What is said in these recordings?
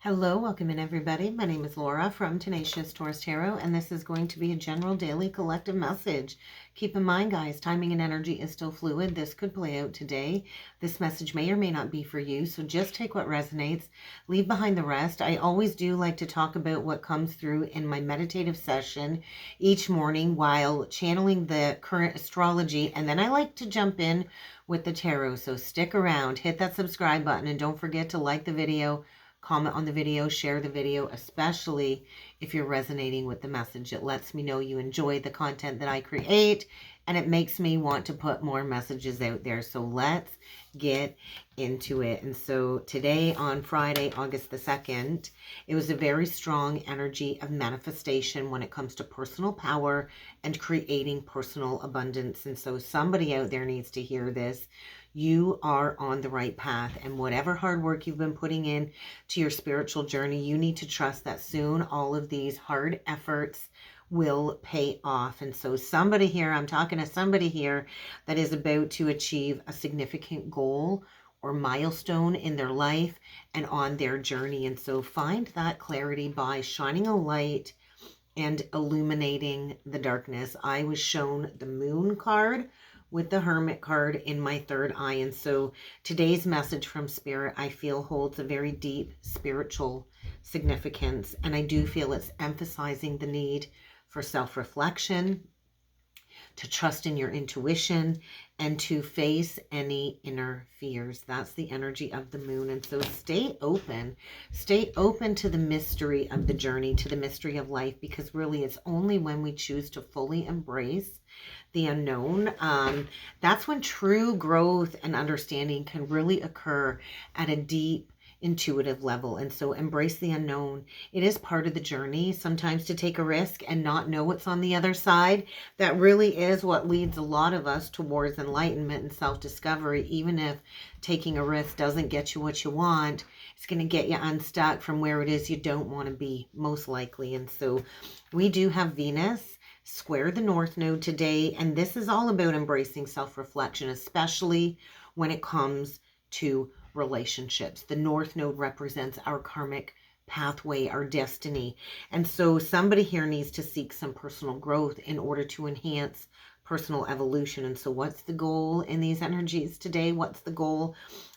Hello, welcome in everybody. My name is Laura from Tenacious Taurus Tarot, and this is going to be a general daily collective message. Keep in mind, guys, timing and energy is still fluid. This could play out today. This message may or may not be for you, so just take what resonates, leave behind the rest. I always do like to talk about what comes through in my meditative session each morning while channeling the current astrology, and then I like to jump in with the tarot. So stick around, hit that subscribe button, and don't forget to like the video, comment on the video, share the video, especially if you're resonating with the message. It lets me know you enjoy the content that I create, and it makes me want to put more messages out there. So let's get into it. And so today on Friday, August the 2nd, it was a very strong energy of manifestation when it comes to personal power and creating personal abundance. And so somebody out there needs to hear this. You are on the right path, and whatever hard work you've been putting in to your spiritual journey, you need to trust that soon all of these hard efforts will pay off. And so somebody here, I'm talking to somebody here that is about to achieve a significant goal or milestone in their life and on their journey. And so find that clarity by shining a light and illuminating the darkness. I was shown the Moon card with the Hermit card in my third eye. And so today's message from Spirit, I feel, holds a very deep spiritual significance. And I do feel it's emphasizing the need for self-reflection, to trust in your intuition, and to face any inner fears. That's the energy of the moon. And so stay open to the mystery of the journey, to the mystery of life, because really it's only when we choose to fully embrace the unknown, that's when true growth and understanding can really occur at a deep intuitive level. And so embrace the unknown. It is part of the journey sometimes to take a risk and not know what's on the other side. That really is what leads a lot of us towards enlightenment and self-discovery. Even if taking a risk doesn't get you what you want, it's going to get you unstuck from where it is you don't want to be, most likely. And so we do have Venus square the North Node today, and this is all about embracing self-reflection, especially when it comes to relationships. The North Node represents our karmic pathway, our destiny. And so somebody here needs to seek some personal growth in order to enhance personal evolution. And so what's the goal in these energies today? What's the goal?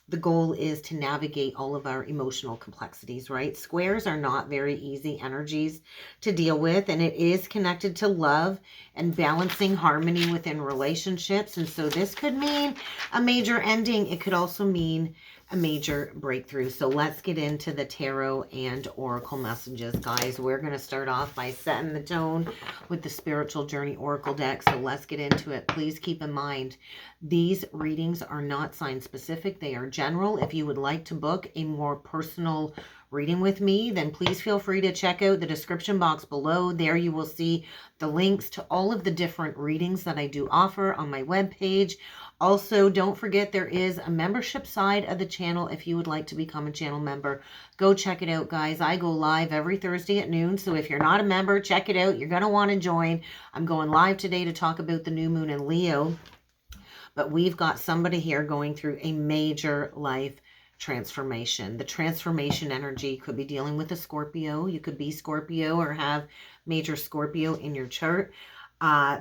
The goal is to navigate all of our emotional complexities, right? Squares are not very easy energies to deal with, and it is connected to love and balancing harmony within relationships. And so this could mean a major ending. It could also mean a major breakthrough. So let's get into the tarot and oracle messages, guys. We're going to start off by setting the tone with the Spiritual Journey Oracle deck. So let's get into it. Please keep in mind, these readings are not sign specific. They are general. If you would like to book a more personal reading with me, then please feel free to check out the description box below. There you will see the links to all of the different readings that I do offer on my webpage. Also, don't forget there is a membership side of the channel if you would like to become a channel member. Go check it out, guys. I go live every Thursday at noon, so if you're not a member, check it out. You're going to want to join. I'm going live today to talk about the new moon in Leo, but we've got somebody here going through a major life transformation. The transformation energy could be dealing with a Scorpio. You could be Scorpio or have major Scorpio in your chart.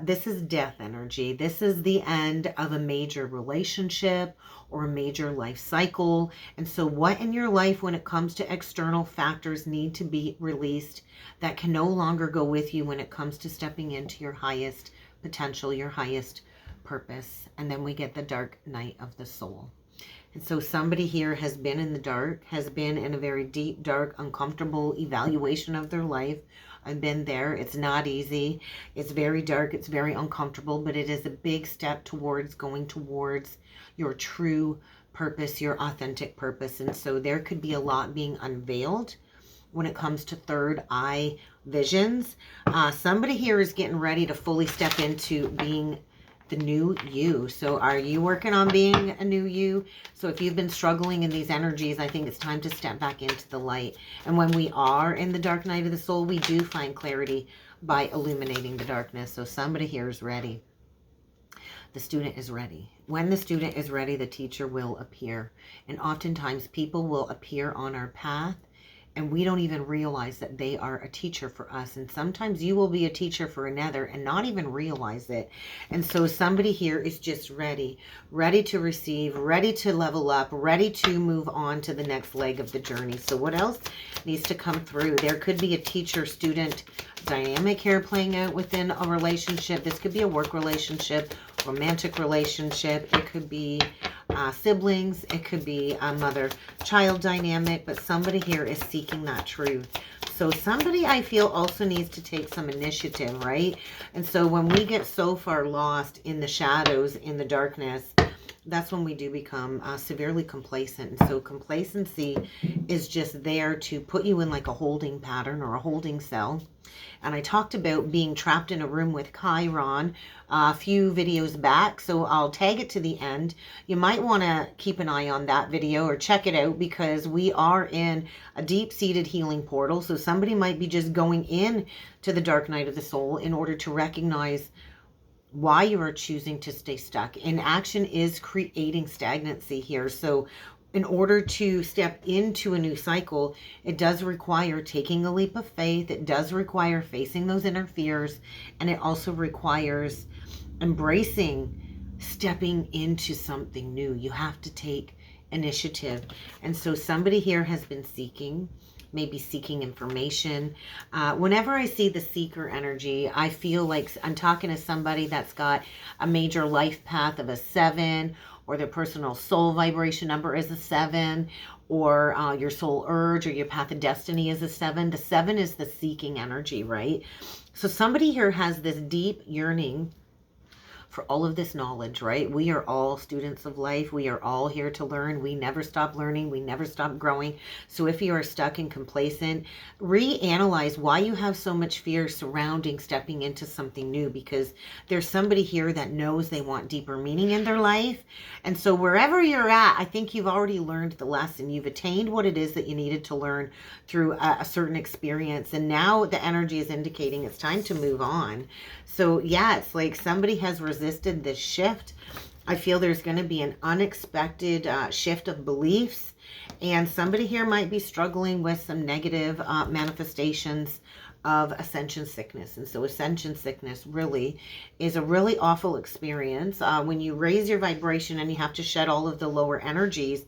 This is death energy. This is the end of a major relationship or a major life cycle. And so what in your life, when it comes to external factors, need to be released that can no longer go with you when it comes to stepping into your highest potential, your highest purpose. And then we get the dark night of the soul. And so somebody here has been in the dark, has been in a very deep, dark, uncomfortable evaluation of their life. I've been there. It's not easy. It's very dark. It's very uncomfortable, but it is a big step towards going towards your true purpose, your authentic purpose. And so there could be a lot being unveiled when it comes to third eye visions. Somebody here is getting ready to fully step into being the new you. So are you working on being a new you? So if you've been struggling in these energies, I think it's time to step back into the light. And when we are in the dark night of the soul, we do find clarity by illuminating the darkness. So somebody here is ready. The student is ready. When the student is ready, the teacher will appear. And oftentimes people will appear on our path and we don't even realize that they are a teacher for us. And sometimes you will be a teacher for another and not even realize it. And so somebody here is just ready to receive, ready to level up, ready to move on to the next leg of the journey. So what else needs to come through? There could be a teacher-student dynamic here playing out within a relationship. This could be a work relationship, romantic relationship. It could be siblings. It could be a mother-child dynamic, but somebody here is seeking that truth. So somebody, I feel, also needs to take some initiative, right? And so when we get so far lost in the shadows, in the darkness, that's when we do become severely complacent. And so complacency is just there to put you in like a holding pattern or a holding cell. And I talked about being trapped in a room with Chiron a few videos back, so I'll tag it to the end. You might want to keep an eye on that video or check it out, because we are in a deep-seated healing portal. So somebody might be just going in to the dark night of the soul in order to recognize why you are choosing to stay stuck. Inaction is creating stagnancy here. So in order to step into a new cycle, it does require taking a leap of faith. It does require facing those inner fears. And it also requires embracing stepping into something new. You have to take initiative. And so somebody here has been seeking, maybe seeking information. Whenever I see the seeker energy, I feel like I'm talking to somebody that's got a major life path of a 7, or their personal soul vibration number is a 7, or your soul urge or your path of destiny is a 7. The 7 is the seeking energy, right? So somebody here has this deep yearning for all of this knowledge, right? We are all students of life. We are all here to learn. We never stop learning. We never stop growing. So if you are stuck and complacent, reanalyze why you have so much fear surrounding stepping into something new, because there's somebody here that knows they want deeper meaning in their life. And so wherever you're at, I think you've already learned the lesson. You've attained what it is that you needed to learn through a certain experience. And now the energy is indicating it's time to move on. So yeah, it's like somebody has resisted this shift. I feel there's going to be an unexpected shift of beliefs, and somebody here might be struggling with some negative manifestations of ascension sickness. And so ascension sickness really is a really awful experience. When you raise your vibration and you have to shed all of the lower energies,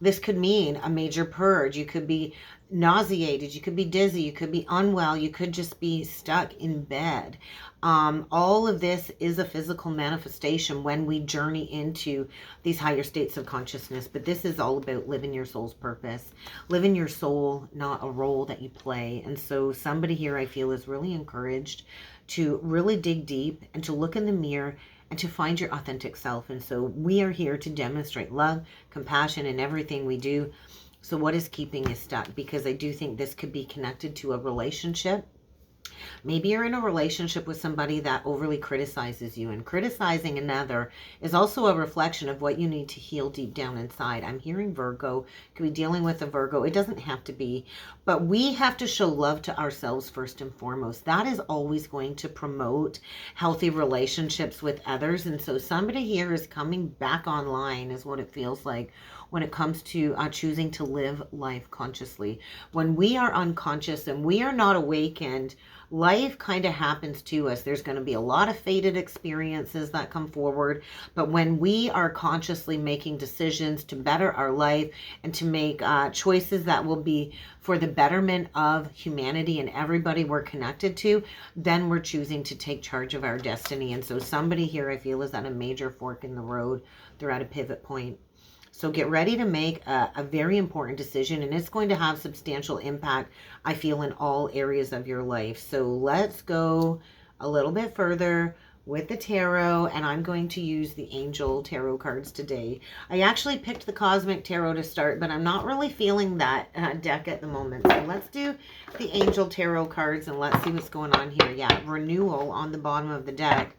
this could mean a major purge. You could be nauseated, you could be dizzy, you could be unwell, you could just be stuck in bed. All of this is a physical manifestation when we journey into these higher states of consciousness. But this is all about living your soul's purpose, living your soul, not a role that you play. And so somebody here, I feel, is really encouraged to really dig deep and to look in the mirror and to find your authentic self. And so we are here to demonstrate love, compassion in everything we do. So what is keeping you stuck? Because I do think this could be connected to a relationship. Maybe you're in a relationship with somebody that overly criticizes you, and criticizing another is also a reflection of what you need to heal deep down inside. I'm hearing Virgo. Could be dealing with a Virgo. It doesn't have to be, but we have to show love to ourselves first and foremost. That is always going to promote healthy relationships with others. And so somebody here is coming back online, is what it feels like, when it comes to choosing to live life consciously. When we are unconscious and we are not awakened, life kind of happens to us. There's going to be a lot of fated experiences that come forward. But when we are consciously making decisions to better our life and to make choices that will be for the betterment of humanity and everybody we're connected to, then we're choosing to take charge of our destiny. And so somebody here, I feel, is at a major fork in the road. They're at a pivot point. So get ready to make a very important decision, and it's going to have substantial impact, I feel, in all areas of your life. So let's go a little bit further with the tarot, and I'm going to use the Angel Tarot cards today. I actually picked the Cosmic Tarot to start, but I'm not really feeling that deck at the moment. So let's do the Angel Tarot cards, and let's see what's going on here. Yeah, renewal on the bottom of the deck.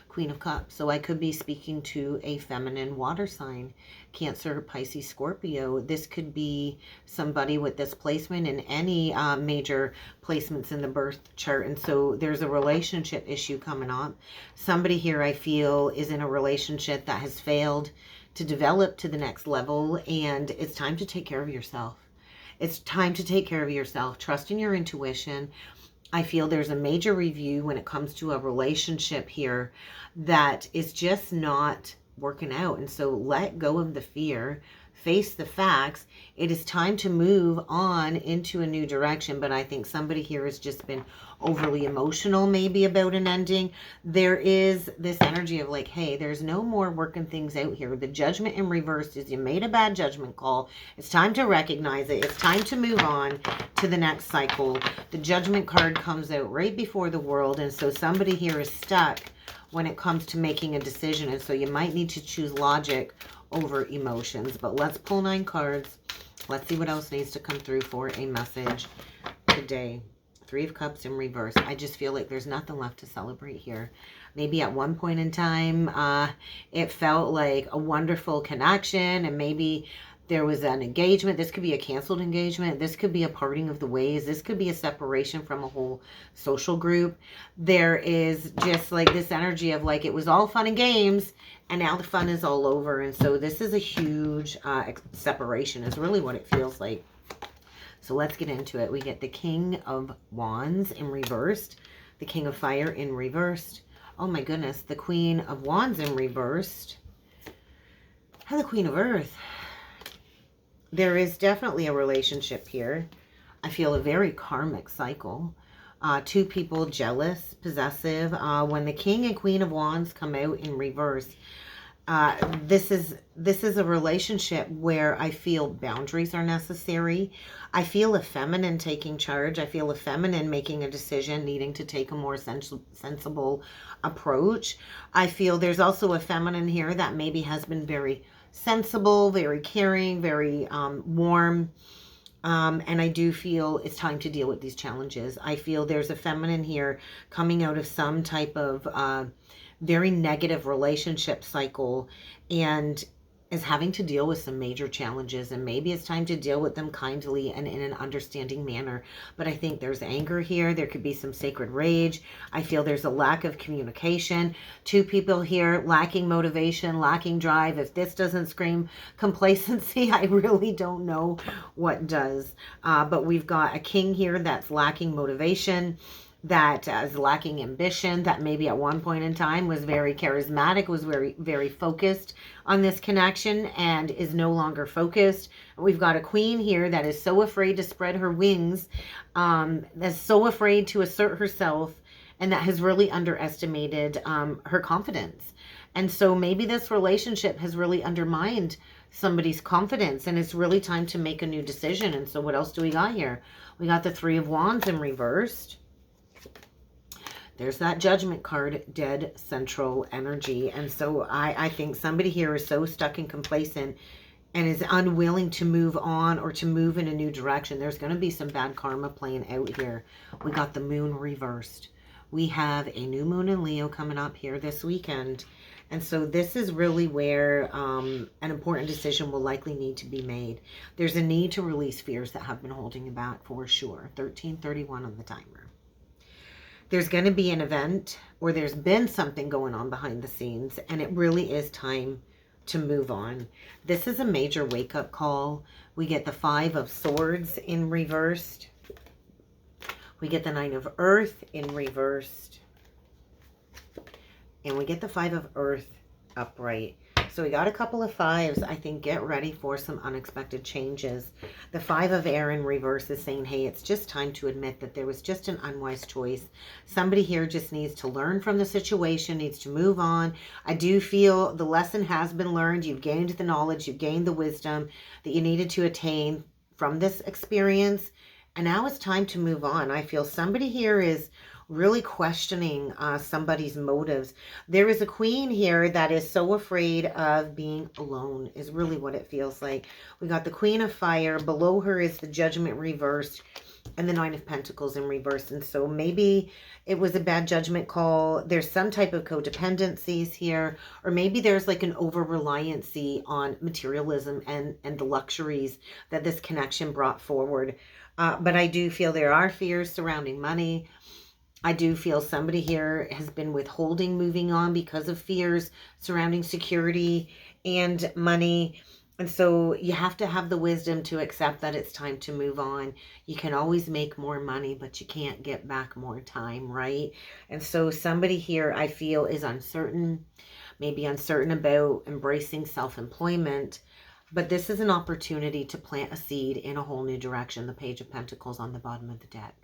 Queen of Cups. So I could be speaking to a feminine water sign, Cancer, Pisces, Scorpio. This could be somebody with this placement in any major placements in the birth chart. And so there's a relationship issue coming up. Somebody here, I feel, is in a relationship that has failed to develop to the next level, and it's time to take care of yourself. It's time to take care of yourself. Trust in your intuition. I feel there's a major review when it comes to a relationship here that is just not working out. And so let go of the fear, face the facts. It is time to move on into a new direction. But I think somebody here has just been overly emotional maybe about an ending. There is this energy of like, hey, there's no more working things out here. The judgment in reverse is you made a bad judgment call. It's time to recognize it. It's time to move on to the next cycle. The judgment card comes out right before the world. And so somebody here is stuck when it comes to making a decision. And so you might need to choose logic over emotions. But let's pull 9 cards. Let's see what else needs to come through for a message today. 3 of Cups in reverse. I just feel like there's nothing left to celebrate here. Maybe at one point in time, it felt like a wonderful connection, and maybe there was an engagement. This could be a canceled engagement. This could be a parting of the ways. This could be a separation from a whole social group. There is just like this energy of like it was all fun and games, and now the fun is all over. And so this is a huge separation is really what it feels like. So let's get into it. We get the King of Wands in reversed, the King of Fire in reversed. Oh my goodness, the Queen of Wands in reversed, and the Queen of Earth. There is definitely a relationship here. I feel a very karmic cycle. 2 people jealous, possessive. When the King and Queen of Wands come out in reverse, this is a relationship where I feel boundaries are necessary. I feel a feminine taking charge. I feel a feminine making a decision, needing to take a more sensible approach. I feel there's also a feminine here that maybe has been very sensible, very caring, very warm. And I do feel it's time to deal with these challenges. I feel there's a feminine here coming out of some type of very negative relationship cycle and is having to deal with some major challenges, and maybe it's time to deal with them kindly and in an understanding manner. But I think there's anger here. There could be some sacred rage. I feel there's a lack of communication. 2 people here lacking motivation, lacking drive. If this doesn't scream complacency, I really don't know what does. But we've got a king here that's lacking motivation, that is lacking ambition, that maybe at one point in time was very charismatic, was very, very focused on this connection and is no longer focused. We've got a queen here that is so afraid to spread her wings, that's so afraid to assert herself, and that has really underestimated her confidence. And so maybe this relationship has really undermined somebody's confidence, and it's really time to make a new decision. And so what else do we got here? We got the 3 of Wands in reversed. There's that judgment card, dead central energy. And so I think somebody here is so stuck and complacent and is unwilling to move on or to move in a new direction. There's going to be some bad karma playing out here. We got the moon reversed. We have a new moon in Leo coming up here this weekend. And so this is really where an important decision will likely need to be made. There's a need to release fears that have been holding you back for sure. 1331 on the timer. There's going to be an event, or there's been something going on behind the scenes, and it really is time to move on. This is a major wake-up call. We get the 5 of Swords in reversed. We get the 9 of Earth in reversed. And we get the 5 of Earth upright. So we got a couple of 5s. I think get ready for some unexpected changes. The 5 of Air in reverse is saying, hey, it's just time to admit that there was just an unwise choice. Somebody here just needs to learn from the situation, needs to move on. I do feel the lesson has been learned. You've gained the knowledge, you've gained the wisdom that you needed to attain from this experience. And now it's time to move on. I feel somebody here is really questioning somebody's motives. There is a queen here that is so afraid of being alone, is really what it feels like. We got the Queen of Fire. Below her is the Judgment reversed and the 9 of Pentacles in reverse. And so maybe it was a bad judgment call. There's some type of codependencies here, or maybe there's like an over-reliancy on materialism and the luxuries that this connection brought forward. But I do feel there are fears surrounding money. I do feel somebody here has been withholding moving on because of fears surrounding security and money. And so you have to have the wisdom to accept that it's time to move on. You can always make more money, but you can't get back more time, right? And so somebody here, I feel, is uncertain, maybe uncertain about embracing self-employment. But this is an opportunity to plant a seed in a whole new direction. The Page of Pentacles on the bottom of the deck.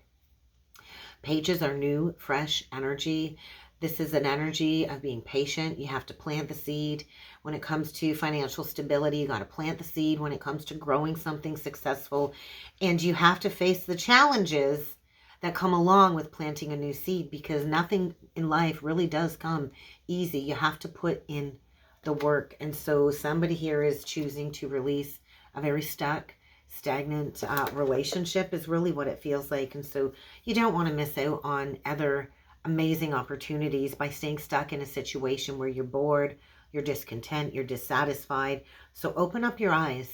Pages are new, fresh energy. This is an energy of being patient. You have to plant the seed. When it comes to financial stability, you got to plant the seed. When it comes to growing something successful, and you have to face the challenges that come along with planting a new seed, because nothing in life really does come easy. You have to put in the work. And so somebody here is choosing to release a very stagnant relationship is really what it feels like. And so you don't want to miss out on other amazing opportunities by staying stuck in a situation where you're bored, you're discontent, you're dissatisfied. So open up your eyes.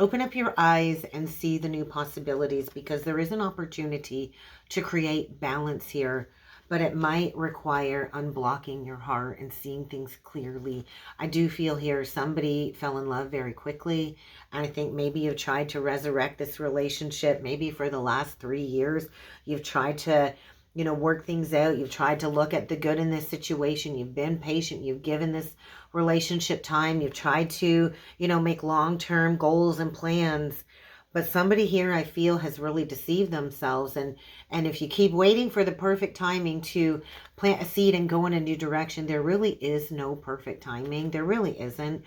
Open up your eyes and see the new possibilities, because there is an opportunity to create balance here, but it might require unblocking your heart and seeing things clearly. I do feel here somebody fell in love very quickly, and I think maybe you've tried to resurrect this relationship. Maybe for the last 3 years, you've tried to, work things out. You've tried to look at the good in this situation. You've been patient. You've given this relationship time. You've tried to, make long-term goals and plans. But somebody here, I feel, has really deceived themselves. And if you keep waiting for the perfect timing to plant a seed and go in a new direction, there really is no perfect timing. There really isn't.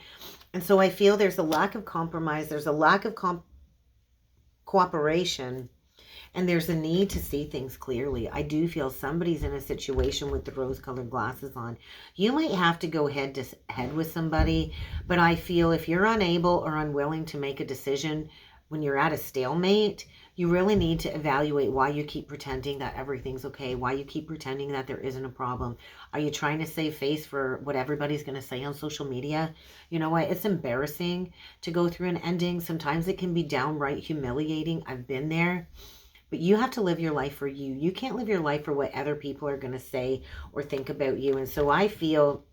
And so I feel there's a lack of compromise. There's a lack of cooperation. And there's a need to see things clearly. I do feel somebody's in a situation with the rose-colored glasses on. You might have to go head to head with somebody, but I feel if you're unable or unwilling to make a decision when you're at a stalemate, you really need to evaluate why you keep pretending that everything's okay, why you keep pretending that there isn't a problem. Are you trying to save face for what everybody's going to say on social media? You know what? It's embarrassing to go through an ending. Sometimes it can be downright humiliating. I've been there. But you have to live your life for you. You can't live your life for what other people are going to say or think about you. And so I feel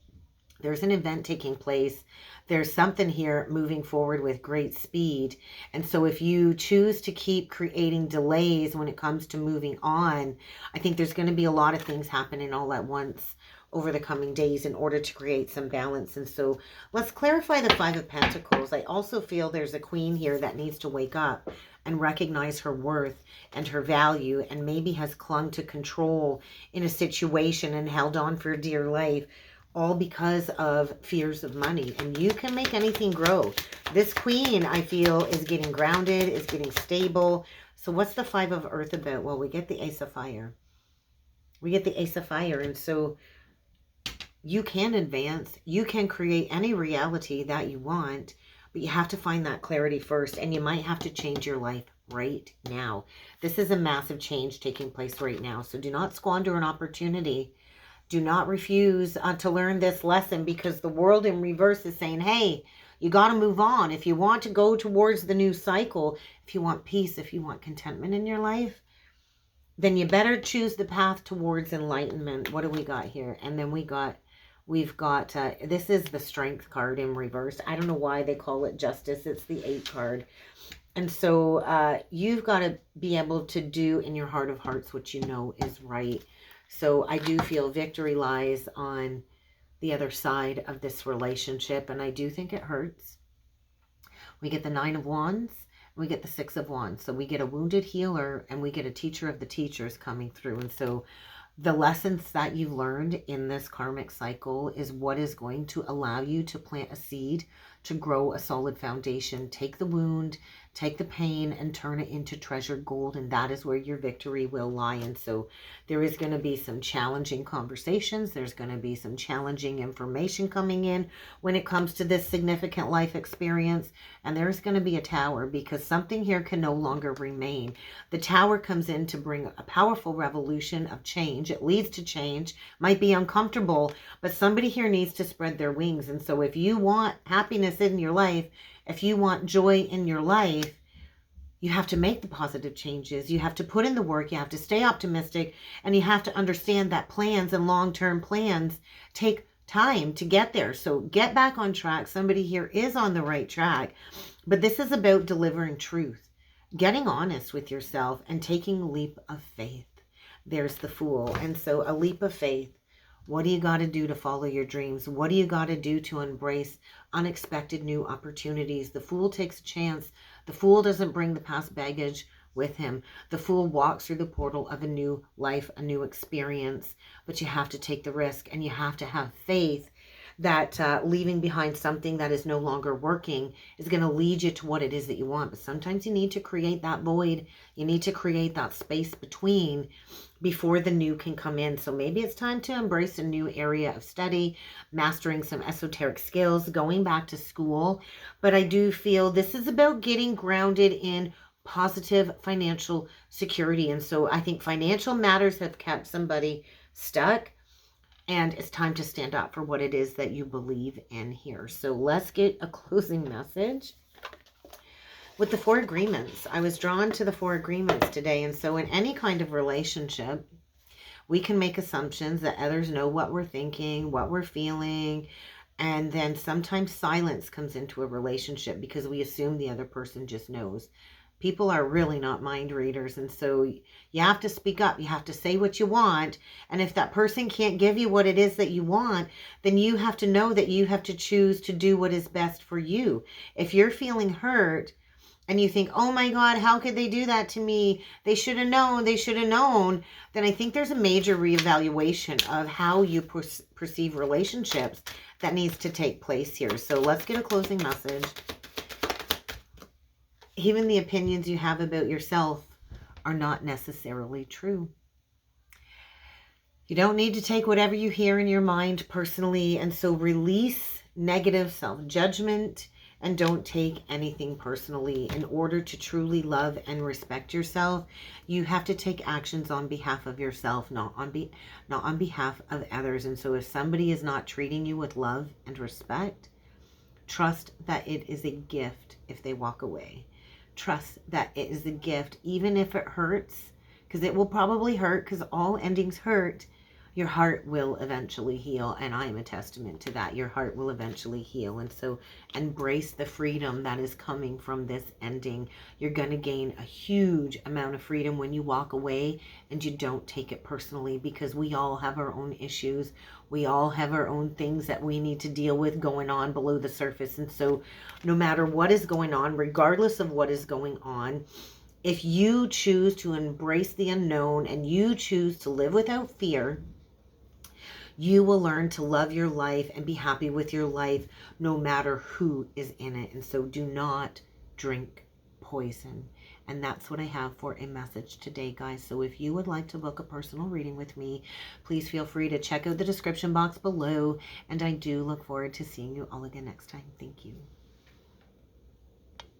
there's an event taking place. There's something here moving forward with great speed. And so if you choose to keep creating delays when it comes to moving on, I think there's going to be a lot of things happening all at once over the coming days in order to create some balance. And so let's clarify the Five of Pentacles. I also feel there's a queen here that needs to wake up and recognize her worth and her value, and maybe has clung to control in a situation and held on for dear life, all because of fears of money. And you can make anything grow. This queen, I feel, is getting grounded, is getting stable. So what's the Five of Earth about? Well, we get the Ace of Fire. We get the Ace of Fire. And so you can advance. You can create any reality that you want, but you have to find that clarity first, and you might have to change your life right now. This is a massive change taking place right now. So do not squander an opportunity. Do not refuse to learn this lesson, because the world in reverse is saying, hey, you got to move on. If you want to go towards the new cycle, if you want peace, if you want contentment in your life, then you better choose the path towards enlightenment. What do we got here? And then we've got, this is the Strength card in reverse. I don't know why they call it Justice. It's the 8 card. And so you've got to be able to do in your heart of hearts what you know is right. So I do feel victory lies on the other side of this relationship, and I do think it hurts. We get the 9 of Wands, we get the 6 of Wands. So we get a wounded healer, and we get a teacher of the teachers coming through. And so the lessons that you've learned in this karmic cycle is what is going to allow you to plant a seed to grow a solid foundation. Take the wound, take the pain, and turn it into treasured gold. And that is where your victory will lie. And so there is going to be some challenging conversations. There's going to be some challenging information coming in when it comes to this significant life experience. And there's going to be a tower, because something here can no longer remain. The tower comes in to bring a powerful revolution of change. It leads to change, might be uncomfortable, but somebody here needs to spread their wings. And so if you want happiness in your life, if you want joy in your life, you have to make the positive changes. You have to put in the work. You have to stay optimistic, and you have to understand that plans and long-term plans take time to get there. So get back on track. Somebody here is on the right track, but this is about delivering truth, getting honest with yourself, and taking a leap of faith. There's the Fool. And so a leap of faith. What do you got to do to follow your dreams? What do you got to do to embrace unexpected new opportunities? The Fool takes a chance. The Fool doesn't bring the past baggage with him. The Fool walks through the portal of a new life, a new experience, but you have to take the risk, and you have to have faith that leaving behind something that is no longer working is going to lead you to what it is that you want. But sometimes you need to create that void. You need to create that space between before the new can come in. So maybe it's time to embrace a new area of study, mastering some esoteric skills, going back to school. But I do feel this is about getting grounded in positive financial security. And so I think financial matters have kept somebody stuck, and it's time to stand up for what it is that you believe in here. So let's get a closing message. With the 4 agreements, I was drawn to the 4 agreements today. And so in any kind of relationship, we can make assumptions that others know what we're thinking, what we're feeling. And then sometimes silence comes into a relationship because we assume the other person just knows. People are really not mind readers. And so you have to speak up. You have to say what you want. And if that person can't give you what it is that you want, then you have to know that you have to choose to do what is best for you. If you're feeling hurt and you think, oh my God, how could they do that to me? They should have known. They should have known. Then I think there's a major reevaluation of how you perceive relationships that needs to take place here. So let's get a closing message. Even the opinions you have about yourself are not necessarily true. You don't need to take whatever you hear in your mind personally. And so release negative self-judgment and don't take anything personally. In order to truly love and respect yourself, you have to take actions on behalf of yourself, not on behalf of others. And so if somebody is not treating you with love and respect, trust that it is a gift if they walk away. Trust that it is a gift, even if it hurts, because it will probably hurt, because all endings hurt. Your heart will eventually heal, and I am a testament to that. Your heart will eventually heal, and so embrace the freedom that is coming from this ending. You're going to gain a huge amount of freedom when you walk away and you don't take it personally, because we all have our own issues. We all have our own things that we need to deal with going on below the surface, and so no matter what is going on, regardless of what is going on, if you choose to embrace the unknown and you choose to live without fear, you will learn to love your life and be happy with your life no matter who is in it. And so do not drink poison. And that's what I have for a message today, guys. So if you would like to book a personal reading with me, please feel free to check out the description box below. And I do look forward to seeing you all again next time. Thank you.